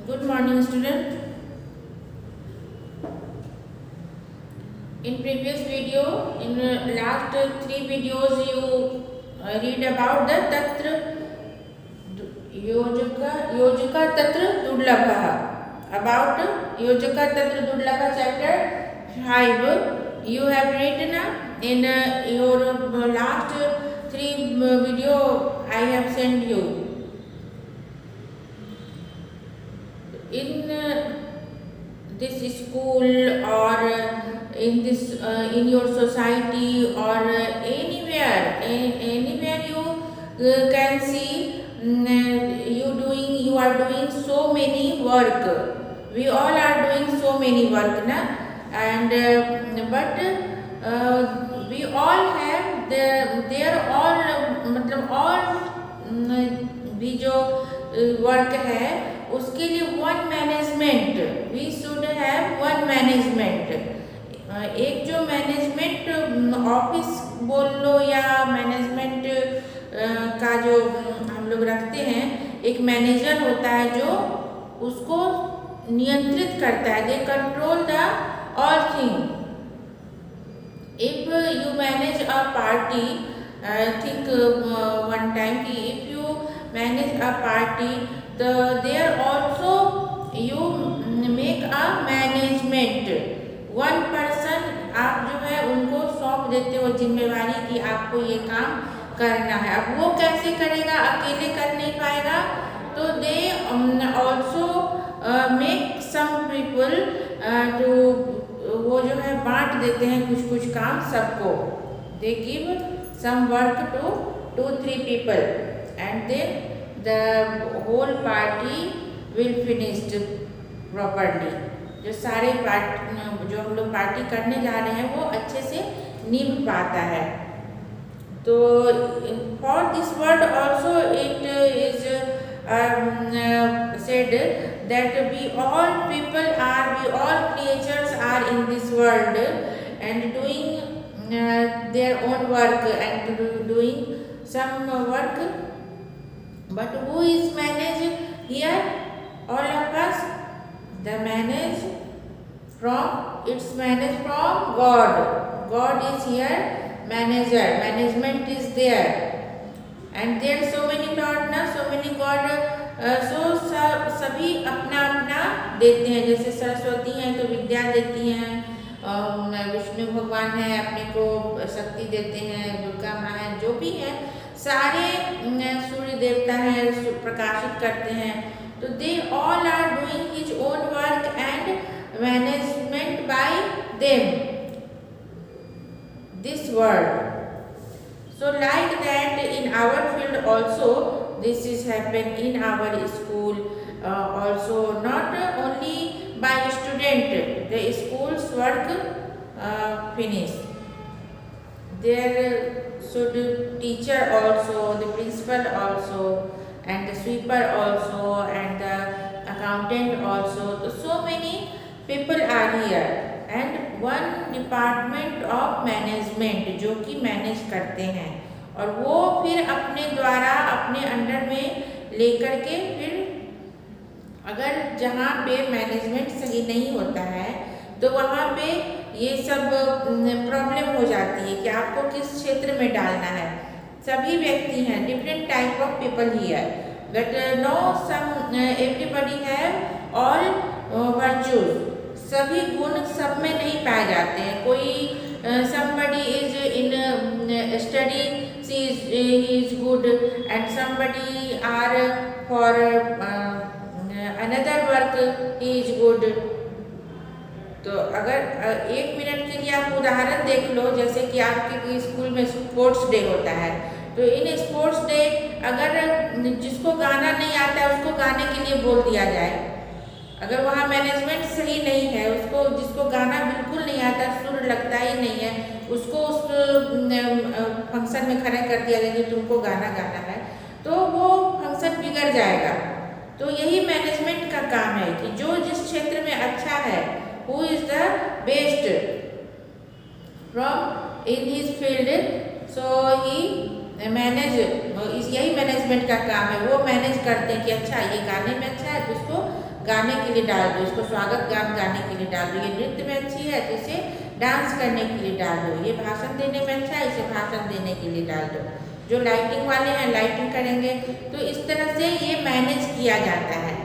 Good morning, student. In previous video, in last three videos, you read about the Tatra Yojaka Tatra Dudlabha. About Yojaka Tatra Dudlabha chapter 5, you have written in your last three video I have sent you. In this school or in your society or anywhere you can see you are doing so many work. We all are doing so many work na, and but we all have their all मतलब all भी जो work है उसके लिए one management we should have one management. एक जो management office बोल लो या मैनेजमेंट का जो हम लोग रखते हैं, एक मैनेजर होता है जो उसको नियंत्रित करता है. They control the all thing. If you manage a party, think one time कि if you manage a party there also you make a management. One person आप जो है उनको सौंप देते हो जिम्मेवारी कि आपको ये काम करना है. अब वो कैसे करेगा, अकेले कर नहीं पाएगा, तो they also make some people to वो जो है बांट देते हैं कुछ कुछ काम सबको. They give some work to 2-3 people and then the whole party will finished properly. जो सारे जो हम लोग पार्टी करने जा रहे हैं वो अच्छे से निभ पाता है. तो for this word also it is said that we all creatures are in this world and doing their own work and doing some work. But who is managed here? All of us. The managed from God. God is here manager. Management is there. And there are so many Lord ना, so many God. So सभी अपना अपना देते हैं. जैसे सरस्वती हैं तो विद्या देती हैं, विष्णु भगवान है अपने को शक्ति देते हैं, दुर्गा माँ है, जो भी है सारे सूर्य देवता है प्रकाशित करते हैं. तो they all are doing his own work and management by them this world. So like that in our field also this is happen in our school also. Not only by student, the schools work finish. There should teacher also, the principal also, and the sweeper also, and the accountant also. So many people are here and one department of management जो कि manage करते हैं और वो फिर अपने द्वारा अपने अंडर में लेकर के फिर अगर जहाँ पे मैनेजमेंट सही नहीं होता है तो वहाँ पे ये सब प्रॉब्लम हो जाती है कि आपको किस क्षेत्र में डालना है. सभी व्यक्ति हैं, different type of people here, but no some everybody have all virtues. सभी गुण सब में नहीं पाए जाते हैं. कोई somebody is in study, he is good, and somebody are for another work he is good. तो अगर एक मिनट के लिए आप उदाहरण देख लो, जैसे कि आपके स्कूल में स्पोर्ट्स डे होता है, तो इन स्पोर्ट्स डे अगर जिसको गाना नहीं आता है उसको गाने के लिए बोल दिया जाए, अगर वहाँ मैनेजमेंट सही नहीं है, उसको जिसको गाना बिल्कुल नहीं आता, सुर लगता ही नहीं है, उसको उस फंक्शन में खड़ा कर दिया जाए कि तुमको गाना गाना है, तो वो फंक्शन बिगड़ जाएगा. तो यही मैनेजमेंट का काम है कि जो जिस क्षेत्र में अच्छा है, who is the best from in his field, so he manage यही मैनेजमेंट का काम है. वो मैनेज करते हैं कि अच्छा ये गाने में अच्छा है तो उसको गाने के लिए डाल दो, इसको स्वागत गान गाने के लिए डाल दो, ये नृत्य में अच्छी है तो इसे डांस करने के लिए डाल दो, ये भाषण देने में अच्छा है इसे भाषण देने के लिए डाल दो। जो लाइटिंग वाले हैं लाइटिंग करेंगे। तो इस तरह से ये मैनेज किया जाता है।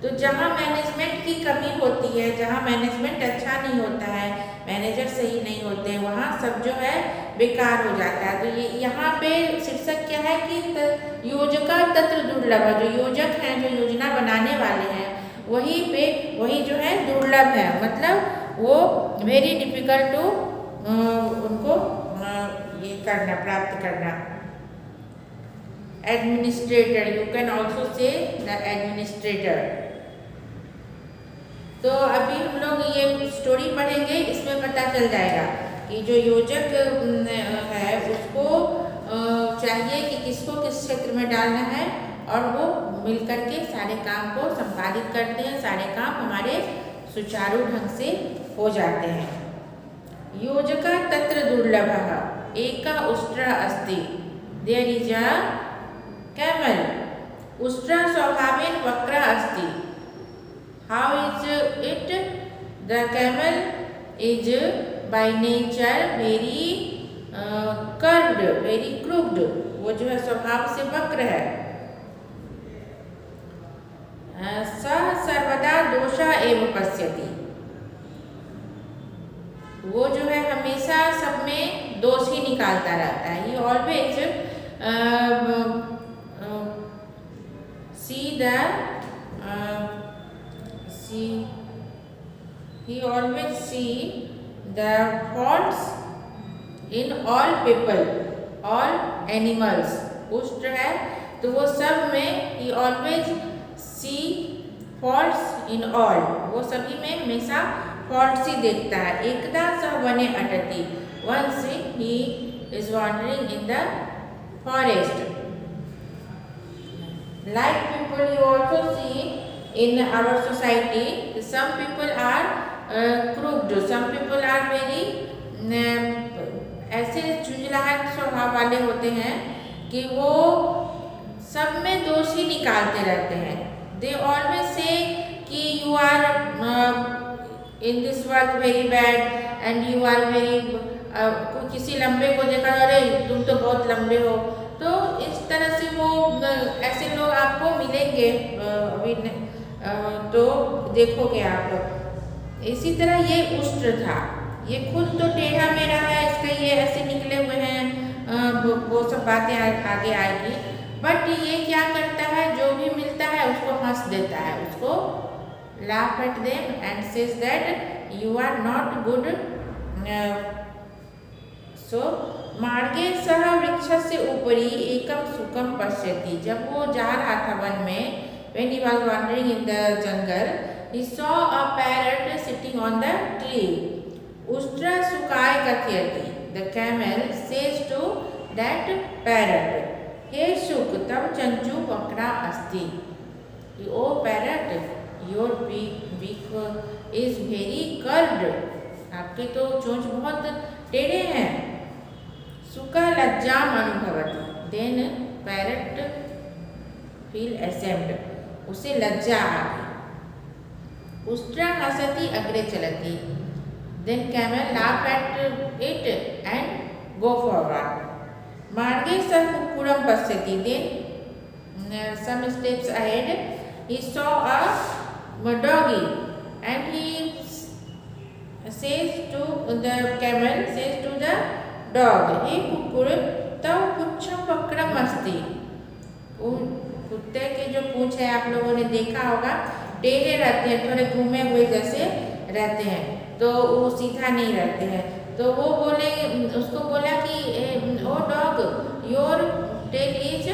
तो जहाँ मैनेजमेंट की कमी होती है, जहाँ मैनेजमेंट अच्छा नहीं होता है, मैनेजर सही नहीं होते हैं, वहाँ सब जो है बेकार हो जाता है। तो ये यहाँ पे शीर्षक क्या है कि योजका तत्र दुर्लभ, जो योजक हैं, जो योजना बनाने वाले हैं, वही जो है दुर्लभ है, मतलब वो वेरी डिफिकल्ट टू उनको ये करना, प्राप्त करना। Administrator, you can also say the administrator. तो अभी हम लोग ये स्टोरी पढ़ेंगे, इसमें पता चल जाएगा कि जो योजक है उसको चाहिए कि किसको किस क्षेत्र में डालना है, और वो मिलकर के सारे काम को संपादित करते हैं, सारे काम हमारे सुचारू ढंग से हो जाते हैं। योजका तत्र दुर्लभः एका उष्ट्रा अस्ति, देयर इज अ कैमल, उष्ट्रा स्वभावेन वक्रा अस्ति। How is it? The camel is by nature very curved, very crooked. वो जो है स्वभाव से वक्र है। सः सर्वदा दोषा एव पश्यति, वो जो है हमेशा सब में दोष ही निकालता रहता है। He always he always see the faults in all people, all animals. उष्ट है तो वो सब में he always see faults in all, वो सभी में हमेशा faults ही देखता है। एकदा सः वने अटति, once he is wandering in the forest. Like people you also see in our society, some people are crooked, some people are very ऐसे चुंझलाहट स्वभाव वाले होते हैं कि वो सब में दोष ही निकालते रहते हैं। They always say कि you are in this work very bad and you are very किसी लंबे को देखा, अरे तुम तो बहुत लंबे हो। तो इस तरह से वो ऐसे लोग आपको मिलेंगे अभी तो देखोगे आप। इसी तरह ये उष्ट्र था, ये खुद तो टेढ़ा मेढ़ा है, इसके ये ऐसे निकले हुए हैं, वो सब बातें आगे आएगी। बट ये क्या करता है, जो भी मिलता है उसको हंस देता है, उसको laugh at them and says that you are not good. So मार्गे सह वृक्षस्य उपरि एकम सुखम पश्यति, जब वो जा रहा था वन में, when he was wandering in the jungle, he saw a parrot sitting on the tree. Ustra sukai kathiyati, the camel says to that parrot, हे शुक तब चंचू वक्रा अस्ति, ओ parrot, your beak is very curved, आपके तो चोंच बहुत टेढ़े हैं। सुका लज्जाम अनुभवति, then parrot feel ashamed, उसे लज्जा आ गई। उष्ट्रा हसति अग्रे चलति, then camel laugh at it and go forward. मार्गे सः कुक्कुरं पश्यति, then some steps ahead he saw a doggy and he says to the camel, says to the dog, हे कुक्कुर तव पुच्छं वक्रम अस्ति, कुत्ते के जो पूंछ है आप लोगों ने देखा होगा, टेढ़े रहते हैं, थोड़े घूमे हुए जैसे रहते हैं, तो वो सीधा नहीं रहते हैं। तो वो बोले, उसको बोला कि O dog, your tail is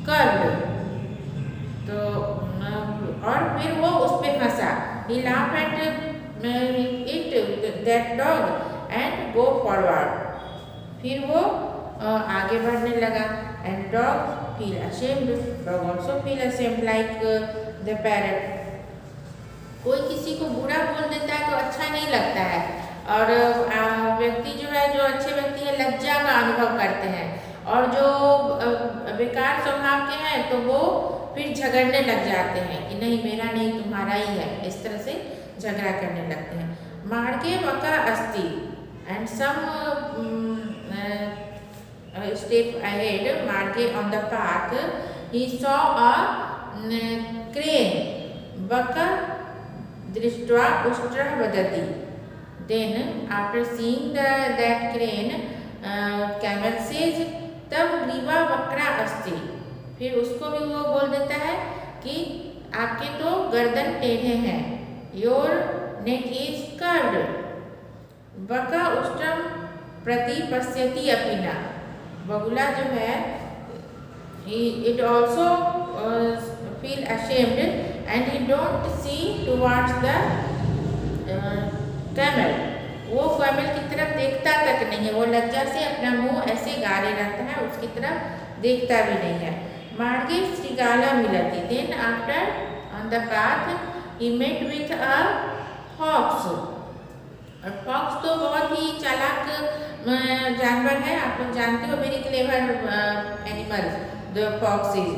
curved, तो और फिर वो उस पे हंसा, he laugh at it that dog and go forward, फिर वो आगे बढ़ने लगा। And dog feel ashamed, dog also feel ashamed like the parrot. कोई किसी को बुरा बोल देता है तो अच्छा नहीं लगता है, और व्यक्ति जो है, जो अच्छे व्यक्ति है, लज्जा का अनुभव करते हैं, और जो बेकार स्वभाव के हैं तो वो फिर झगड़ने लग जाते हैं कि नहीं मेरा नहीं तुम्हारा ही है, इस तरह से झगड़ा करने लगते हैं। मार्गे वका अस्ति and some step ahead, Marge on the path, he saw a crane. Vaka drishtva ushtra vadati. Then, after seeing that crane, camel says, तब ग्रीवा वक्रा अस्ति। फिर उसको भी वो बोल देता है कि आपके तो गर्दन टेढ़े हैं, योर नेक इज कर्व्ड। वका उष्ट्रम प्रति पश्यति अपिना। बगुला जो है it also feel ashamed and he don't see towards the camel. वो कैमल की तरफ देखता तक नहीं है, वो लज्जा से अपना मुंह ऐसे गाड़े रहता है, उसकी तरफ देखता भी नहीं है। मार्गे श्रीगाला मिलती। Then after on the path he met with a fox. और फॉक्स तो बहुत ही चालाक जानवर है, आप लोग जानते हो, very clever animal the fox is.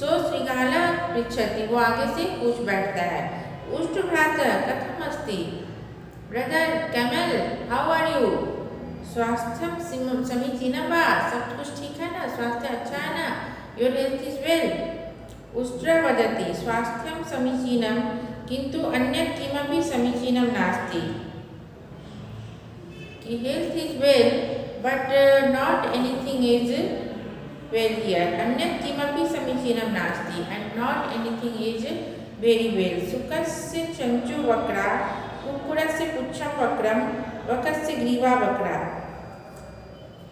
So श्रीगाला पृच्छति, वो आगे से पूछ बैठता है, उष्ट भ्राता कथम अस्ति, brother camel how are you, स्वास्थ्यम समीचीनं वा, सब कुछ ठीक है ना, स्वास्थ्य अच्छा है ना, योर हेल्थ इज वेल। उष्ट्र वदति स्वास्थ्यम समीचीनं किंतु अन्यत् किमपि समीचीनं नास्ति। Health is well, but not anything is well here. अन्यत् किमपि समीचीनं नास्ति, and not anything is very well. सुकस्य चंचु वक्रा, कुक्कुरस्य पुच्छं वक्रं, वकस्य ग्रीवा वक्रा।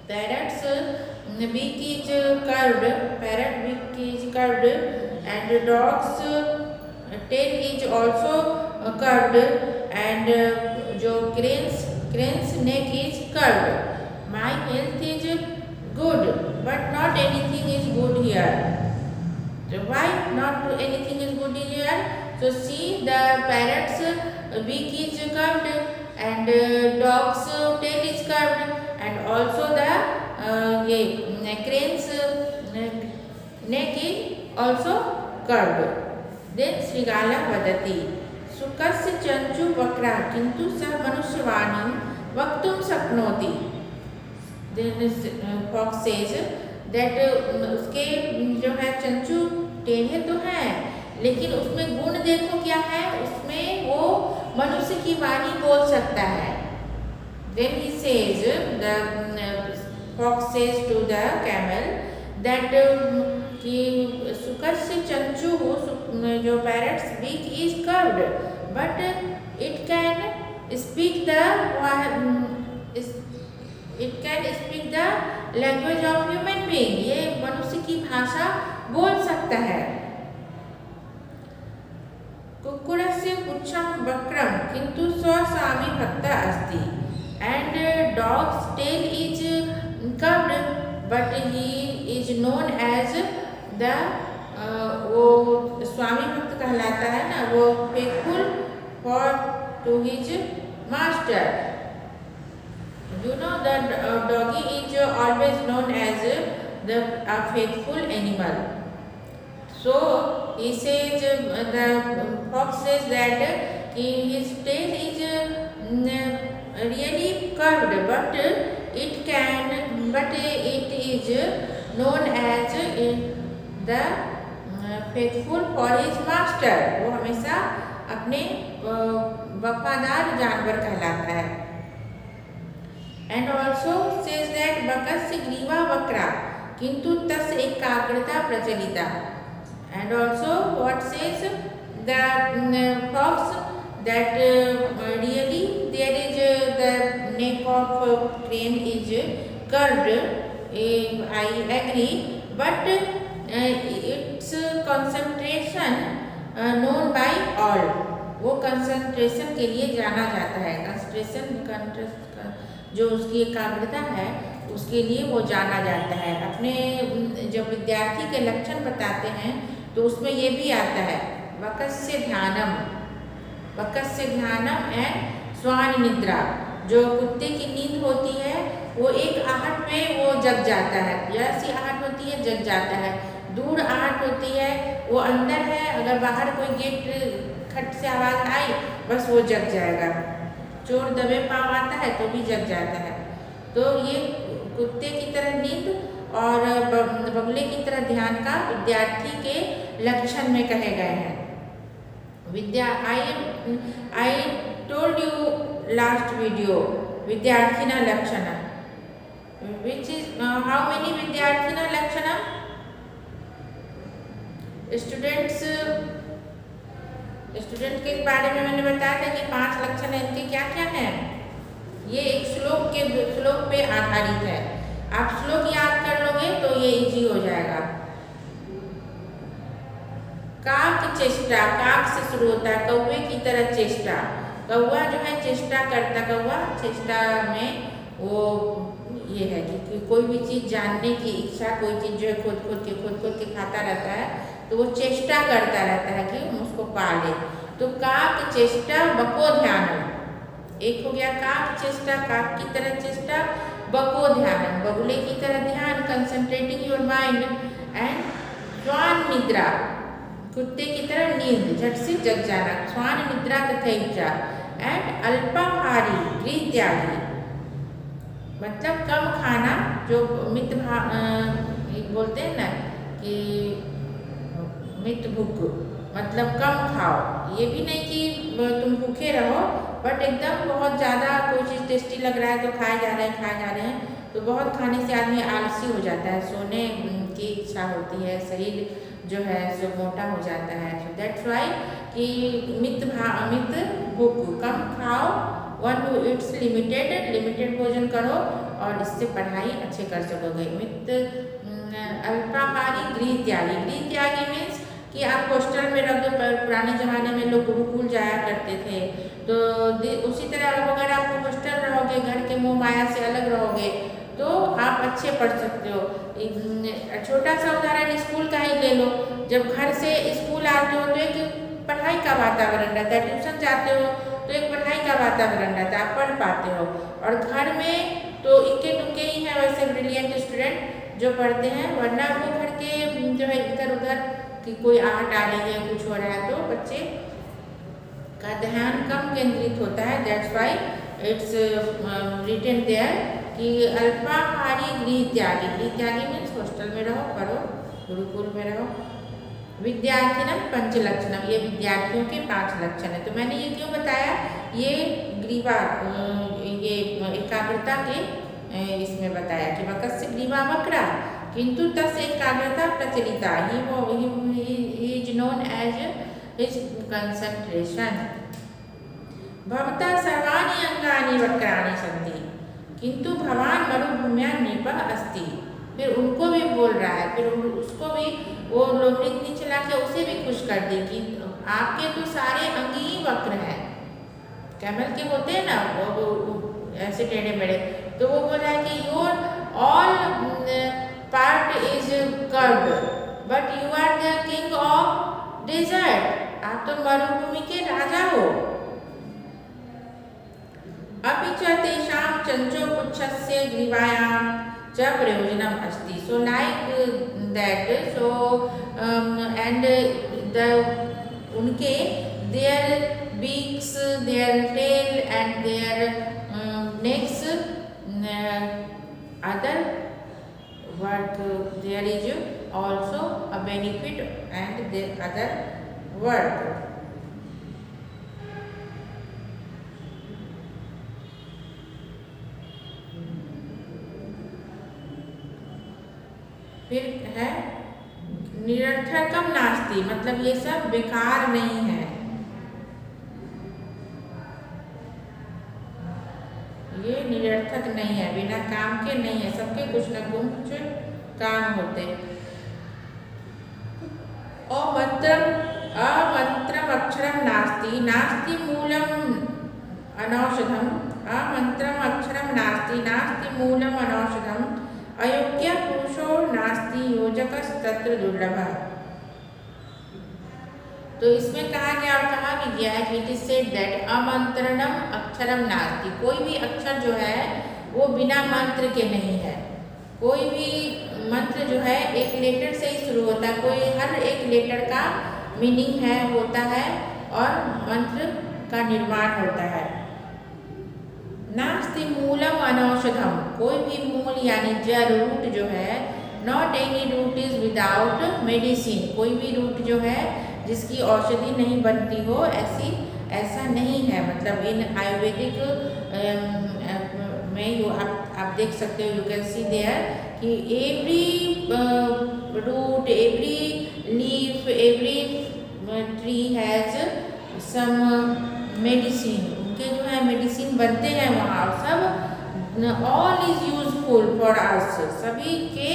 Parrot's beak is curved, parrot beak is curved, and dog's tail is also curved, and जो crane's neck is curved. My health is good, but not anything is good here. So why not anything is good here? So see, the parrot's beak is curved, and dog's tail is curved, and also the crane's neck is also curved. Then Srigala vadati सुकस्य चंचु वक्रा किंतु सह मनुष्यवाणीं वक्तुं शक्नोति। Fox says that उसके जो है चंचु टेढ़े तो हैं, लेकिन उसमें गुण देखो क्या है, उसमें वो मनुष्य की वाणी बोल सकता है। Then he says, the fox says to the camel that कि सुकस्य चंचु जो parrot's beak is curved, but it can speak the language of human being. ये मनुष्य की भाषा बोल सकता है। कुक्कुरस्य पुच्छं वक्रं किंतु स्वस्वामी भक्ता अस्ति, and dog's tail is curved, but he is known as the वो स्वामी भक्त कहलाता है ना, वो faithful for to his master. You know that doggy is always known as a faithful animal. So he says, the fox says that his tail is really curved, but it is known as the faithful for his master. वो हमेशा अपने वफादार जानवर कहलाता है। And also says that बकस्य ग्रीवा वक्रा किंतु तस्य एकाग्रता प्रचलिता। And also what says the fox that really there is the neck of crane is curved. I agree, but its concentration known by all. वो कंसंट्रेशन के लिए जाना जाता है, जो उसकी एकाग्रता है उसके लिए वो जाना जाता है। अपने जब विद्यार्थी के लक्षण बताते हैं तो उसमें ये भी आता है वकस्य ध्यानम एंड स्वान निद्रा। जो कुत्ते की नींद होती है वो एक आहट में वो जग जाता है, जैसी आहट होती है जग जाता है। दूर आहट होती है, वो अंदर है, अगर बाहर कोई गेट खट से आवाज़ आई बस वो जग जाएगा। चोर दबे पाँव आता है तो भी जग जाता है। तो ये कुत्ते की तरह नींद और बगुले की तरह ध्यान का विद्यार्थी के लक्षण में कहे गए हैं। I told you last video विद्यार्थिना लक्षण विच इज हाउ मेनी विद्यार्थिना लक्षण स्टूडेंट के बारे में मैंने बताया था कि 5 लक्षण है। इनके क्या क्या हैं? ये एक श्लोक पे आधारित है। आप श्लोक याद कर लोगे तो ये इजी हो जाएगा। काक चेष्टा, काक से शुरू होता है, कौवे की तरह चेष्टा। कौवा जो है चेष्टा करता, कौवा चेष्टा में वो ये है कि कोई भी चीज़ जानने की इच्छा, कोई चीज़ जो है खोद के खाता रहता है तो वो चेष्टा करता रहता है कि हम उसको पा ले। तो काक चेष्टा बको ध्यान, एक हो गया काक चेष्टा, काक की तरह चेष्टा, बको ध्यान बगुले की तरह ध्यान, कंसंट्रेटिंग योर माइंड, एंड श्वान निद्रा कुत्ते की तरह नींद, झट से जग जाना, श्वान निद्रा तथा इच्छा, एंड अल्पाहारी गृह त्यागी मतलब कम खाना, जो बोलते हैं ना कि मित भूख मतलब कम खाओ। ये भी नहीं कि तुम भूखे रहो, बट एकदम बहुत ज़्यादा कोई चीज़ टेस्टी लग रहा है तो खाए जा रहे हैं तो बहुत खाने से आदमी आलसी हो जाता है, सोने की इच्छा होती है, शरीर जो है सो मोटा हो जाता है। सो दैट्स वाई कि मित भूख कम खाओ, वन हु इट्स लिमिटेड भोजन करो और इससे पढ़ाई अच्छे कर सकोगे। मित अल्पाहारी गृह त्यागी मीन्स कि आप हॉस्टल में रह दो। पुराने ज़माने में लोग गुरुकुल जाया करते थे, तो उसी तरह अगर आप हॉस्टल रहोगे, घर के मोह माया से अलग रहोगे तो आप अच्छे पढ़ सकते हो। छोटा सा उदाहरण स्कूल का ही ले लो। जब घर से स्कूल आते हो तो एक पढ़ाई का वातावरण रहता है, ट्यूशन जाते हो तो एक पढ़ाई का वातावरण रहता है, आप पढ़ पाते हो। और घर में तो इक्के दुक्के ही हैं वैसे ब्रिलियंट स्टूडेंट जो पढ़ते हैं, वरना वो घर के जो है इधर उधर कि कोई आहट आ रही है, कुछ हो रहा है तो बच्चे का ध्यान कम केंद्रित होता है। That's why it's written there कि अल्पाहारी गृह त्यागी मीन्स हॉस्टल में रहो, पढ़ो, गुरुकुल में रहो। विद्यार्थिनम पंच लक्षणम, ये विद्यार्थियों के 5 लक्षण है। तो मैंने ये क्यों बताया, ये ग्रीवा ये एकाग्रता के इसमें बताया कि वकस्य ग्रीवा वक्रा किंतु तस् एकाग्रता प्रचलिता, he is known as his concentration. भवता सर्वाणि अंगानि वक्राणि सन्ति किंतु भवान मरुभूम्यां नृपः अस्ति। फिर उनको भी बोल रहा है, फिर उसको भी वो लोमड़ी इतनी चला के उसे भी खुश कर दी कि आपके तो सारे अंग ही वक्र हैं। कैमल के होते हैं ना वो ऐसे टेढ़े मेढ़े, तो वो बोल रहा है कि your all part is curved but you are the king of desert, आप तो मरुभूमि के राजा हो। अपि च तेषां चञ्चोपुच्छस्य ग्रीवायां च प्रयोजनम अस्ति। सो like that, so and the उनके there beaks, their tail and their necks, other work, there is also a benefit and the other work. फिर है निरर्थकम नास्ति, मतलब ये सब बेकार नहीं है, ये निरर्थक नहीं है, बिना काम के नहीं है, सबके कुछ न कुछ काम होते। अमंत्रम अक्षरम नास्ति, नास्ति मूलम अनौषधम, अमंत्रम अक्षरम नास्ति, नास्ति मूलम अनौषधम, अयोग्य पुरुषो नास्ति योजकस्तत्र दुर्लभः। तो इसमें कहा गया और कहा भी गया है कि इट इज सेड दैट अमंत्रणम अक्षरम नास्ति, कोई भी अक्षर जो है वो बिना मंत्र के नहीं है। कोई भी मंत्र जो है एक लेटर से ही शुरू होता है, कोई हर एक लेटर का मीनिंग है होता है और मंत्र का निर्माण होता है। नास्ति मूलम अनौषधम, कोई भी मूल यानी जड़ रूट जो है, not any root is without medicine, कोई भी रूट जो है जिसकी औषधि नहीं बनती हो, ऐसा नहीं है। मतलब इन आयुर्वेदिक में आप देख सकते हो, यू कैन सी देयर कि every root, every leaf, every tree has some medicine, उनके जो है मेडिसिन बनते हैं वहाँ, सब all is useful for us, सभी के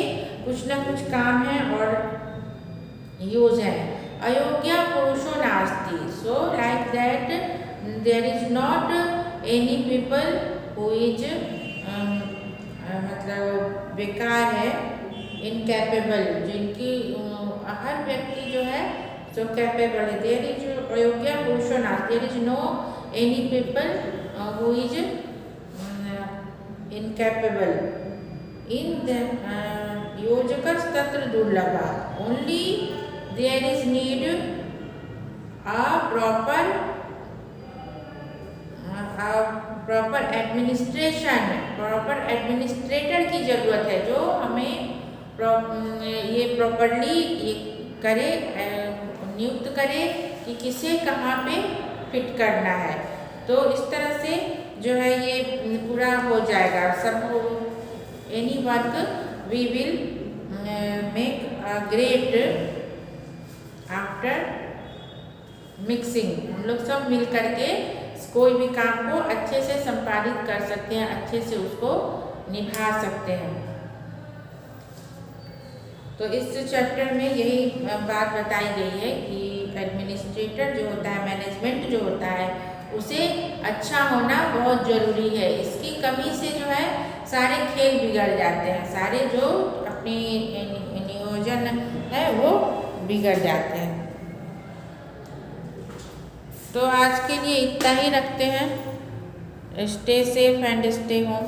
कुछ ना कुछ काम है और यूज है। अयोग्य पुरुषो नास्ति, so like that there is not any people who is मतलब बेकार है, इनकैपेबल, जिनकी हर व्यक्ति जो है जो कैपेबल है। देयर इज अयोग्य पुरुषो नास्ति, there is no any people who is incapable in the योजकस तत्र दुर्लभा, only there is need a proper administration, proper administrator की जरूरत है जो हमें ये प्रॉपरली करे, नियुक्त करे कि किसे कहाँ पे फिट करना है। तो इस तरह से जो है ये पूरा हो जाएगा सब। Any work we will make a great after mixing, हम लोग सब मिल करके कोई भी काम को अच्छे से संपादित कर सकते हैं, अच्छे से उसको निभा सकते हैं। तो इस चैप्टर में यही बात बताई गई है कि एडमिनिस्ट्रेटर जो होता है, मैनेजमेंट जो होता है, उसे अच्छा होना बहुत ज़रूरी है। इसकी कमी से जो है सारे खेल बिगड़ जाते हैं, सारे जो अपनी नियोजन है वो बिगड़ जाते हैं। तो आज के लिए इतना ही रखते हैं। Stay safe and stay home.